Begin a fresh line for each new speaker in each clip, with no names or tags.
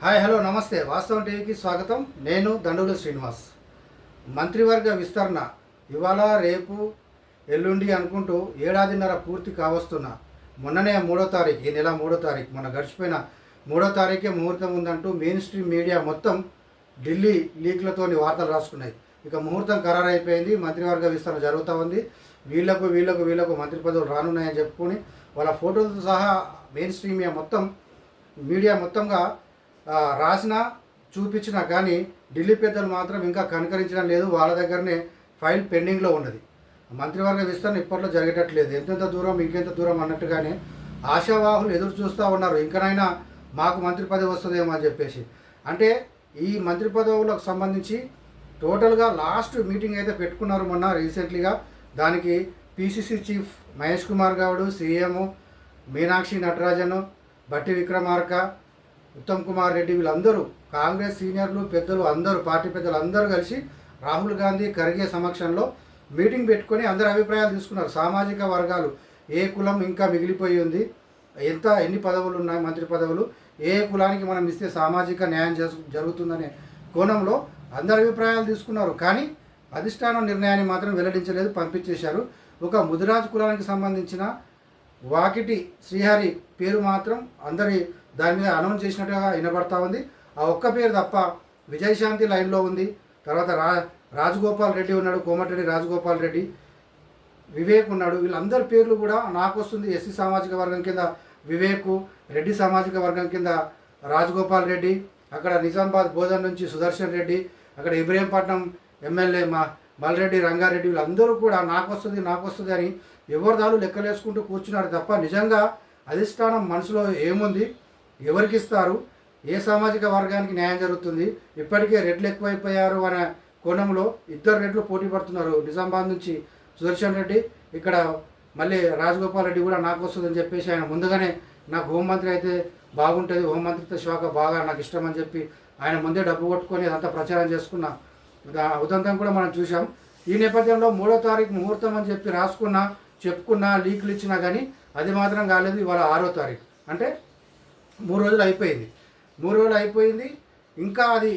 Hi hello నమస్తే వాస్తవం టీవీకి స్వాగతం. నేను దండుల శ్రీనివాస్. మంత్రివర్గ విస్తరణ ఇవాళ రేపు ఎల్లుండి అనుకుంటూ ఏడాదిన్నర పూర్తి కావస్తున్న మొన్ననే 3వ తారీఖు, ఈ నెల 3వ తారీఖు, మొన్న గడిచిపోయిన 3వ తారీఖే ముహూర్తం ఉందంటూ మెయిన్ స్ట్రీమ్ మీడియా మొత్తం ఢిల్లీ లీక్లతోని వార్తలు రాసుకున్నాయి. ఇక ముహూర్తం ఖరారైపోయింది. మంత్రివర్గ విస్తరణ జరుగుతూ ఉంది. వీళ్ళకు మంత్రి పదవులు రానున్నాయని చెప్పుకొని వాళ్ళ ఫోటోలతో సహా మెయిన్ స్ట్రీమ్ మీడియా మొత్తంగా రాసినా చూపించినా కానీ ఢిల్లీ పెద్దలు మాత్రం ఇంకా కనుకరించడం లేదు. వాళ్ళ దగ్గరనే ఫైల్ పెండింగ్లో ఉన్నది. మంత్రివర్గ విస్తరణ ఇప్పట్లో జరిగేటట్లేదు. ఎంతెంత దూరం ఇంకెంత దూరం అన్నట్టుగానే ఆశావాహులు ఎదురు చూస్తూ ఉన్నారు. ఇంకనైనా మాకు మంత్రి పదవి వస్తుందేమో అని చెప్పేసి. అంటే ఈ మంత్రి పదవులకు సంబంధించి టోటల్గా లాస్ట్ మీటింగ్ అయితే పెట్టుకున్నారు మొన్న రీసెంట్లీగా. దానికి PCC chief Mahesh Kumar Goud, CM Meenakshi Natarajan, బట్టి విక్రమార్క, ఉత్తమ్ కుమార్ రెడ్డి, వీళ్ళందరూ కాంగ్రెస్ సీనియర్లు పెద్దలు అందరూ, పార్టీ పెద్దలు అందరూ కలిసి రాహుల్ గాంధీ, ఖర్గే సమక్షంలో మీటింగ్ పెట్టుకొని అందరి అభిప్రాయాలు తీసుకున్నారు. సామాజిక వర్గాలు, ఏ కులం ఇంకా మిగిలిపోయి ఉంది, ఎన్ని పదవులు ఉన్నాయి, మంత్రి పదవులు, ఏ కులానికి మనం ఇస్తే సామాజిక న్యాయం జరుగుతుందనే కోణంలో అందరి అభిప్రాయాలు తీసుకున్నారు. కానీ అధిష్టానం నిర్ణయాన్ని మాత్రం వెల్లడించలేదు, పంపించేశారు. ఒక ముదిరాజు కులానికి సంబంధించిన వాకిటి శ్రీహరి పేరు మాత్రం అందరి దాని మీద అనౌన్స్ చేసినట్టుగా వినబడతా ఉంది. ఆ ఒక్క పేరు తప్ప విజయశాంతి లైన్లో ఉంది. తర్వాత రాజగోపాల్ రెడ్డి ఉన్నాడు, కోమటిరెడ్డి రాజగోపాల్ రెడ్డి, వివేక్ ఉన్నాడు. వీళ్ళందరి పేర్లు కూడా నాకు వస్తుంది. ఎస్సీ సామాజిక వర్గం కింద వివేక్, రెడ్డి సామాజిక వర్గం కింద రాజగోపాల్ రెడ్డి, అక్కడ నిజామాబాద్ బోధన్ నుంచి సుదర్శన్ రెడ్డి, అక్కడ ఇబ్రహీంపట్నం ఎమ్మెల్యే మల్రెడ్డి రంగారెడ్డి, వీళ్ళందరూ కూడా నాకు వస్తుంది అని ఎవరిదాలు లెక్కలేసుకుంటూ కూర్చున్నారు తప్ప నిజంగా అధిష్టానం మనసులో ఏముంది, ఎవరికి ఇస్తారు, ఏ సామాజిక వర్గానికి న్యాయం జరుగుతుంది. ఇప్పటికే రెడ్లు ఎక్కువైపోయారు అనే కోణంలో 2 రెడ్లు పోటీ పడుతున్నారు. నిజామాబాద్ నుంచి సుదర్శన్ రెడ్డి, ఇక్కడ మళ్ళీ రాజగోపాల్ రెడ్డి కూడా నాకు వస్తుందని చెప్పేసి ఆయన ముందుగానే నాకు హోంమంత్రి అయితే బాగుంటుంది, హోంమంత్రిత్వ శాఖ బాగా నాకు ఇష్టం అని చెప్పి ఆయన ముందే డబ్బు కొట్టుకొని అదంతా ప్రచారం చేసుకున్న ఉదంతం కూడా మనం చూసాం. ఈ నేపథ్యంలో 3వ తారీఖు ముహూర్తం అని చెప్పి చెప్పుకున్నా లీకులు ఇచ్చినా కానీ అది మాత్రం కాలేదు. ఇవాళ 6వ తారీఖు, అంటే 3 రోజులు అయిపోయింది. ఇంకా అది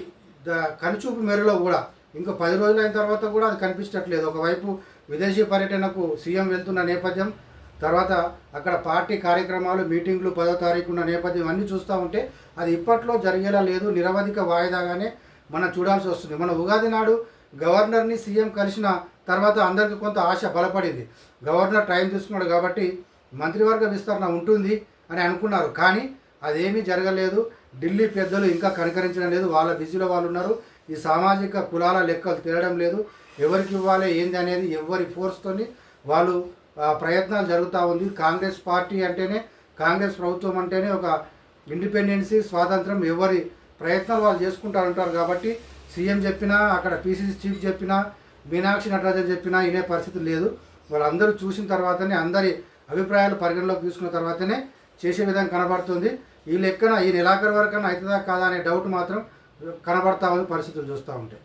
కనుచూపు మేరలో కూడా ఇంకా 10 రోజులు అయిన తర్వాత కూడా అది కనిపించట్లేదు. ఒకవైపు విదేశీ పర్యటనకు సీఎం వెళ్తున్న నేపథ్యం, తర్వాత అక్కడ పార్టీ కార్యక్రమాలు, మీటింగ్లు 10వ తారీఖు ఉన్న నేపథ్యం అన్నీ చూస్తూ ఉంటే అది ఇప్పట్లో జరిగేలా లేదు. నిరవధిక వాయిదాగానే మనం చూడాల్సి వస్తుంది. మన ఉగాది నాడు గవర్నర్ని సీఎం కలిసిన తర్వాత అందరికీ కొంత ఆశ బలపడింది. గవర్నర్ టైం తీసుకున్నాడు కాబట్టి మంత్రివర్గ విస్తరణ ఉంటుంది అని అనుకున్నారు. కానీ అదేమీ జరగలేదు. ఢిల్లీ పెద్దలు ఇంకా కనికరించడం లేదు. వాళ్ళ బిజీలో వాళ్ళు ఉన్నారు. ఈ సామాజిక కులాల లెక్కలు తేలడం లేదు. ఎవరికి ఇవ్వాలి ఏంది అనేది ఎవరి ఫోర్స్తోని వాళ్ళు ప్రయత్నాలు జరుగుతూ ఉంది. కాంగ్రెస్ పార్టీ అంటేనే, కాంగ్రెస్ ప్రభుత్వం అంటేనే ఒక ఇండిపెండెన్సీ, స్వాతంత్రం, ఎవరి ప్రయత్నాలు వాళ్ళు చేసుకుంటారు కాబట్టి సీఎం చెప్పినా, అక్కడ పీసీసీ చీఫ్ చెప్పినా, మీనాక్షి నటరాజన్ చెప్పినా వినే పరిస్థితి లేదు. వాళ్ళందరూ చూసిన తర్వాతనే, అందరి అభిప్రాయాలు పరిగణలోకి తీసుకున్న తర్వాతనే చేసే విధంగా కనబడుతుంది. ఈ లెక్కన ఈ నెలాఖరు వరకన్నా అవుతుందా కాదా అనే డౌట్ మాత్రం కనబడతా ఉంది పరిస్థితులు చూస్తూ ఉంటే.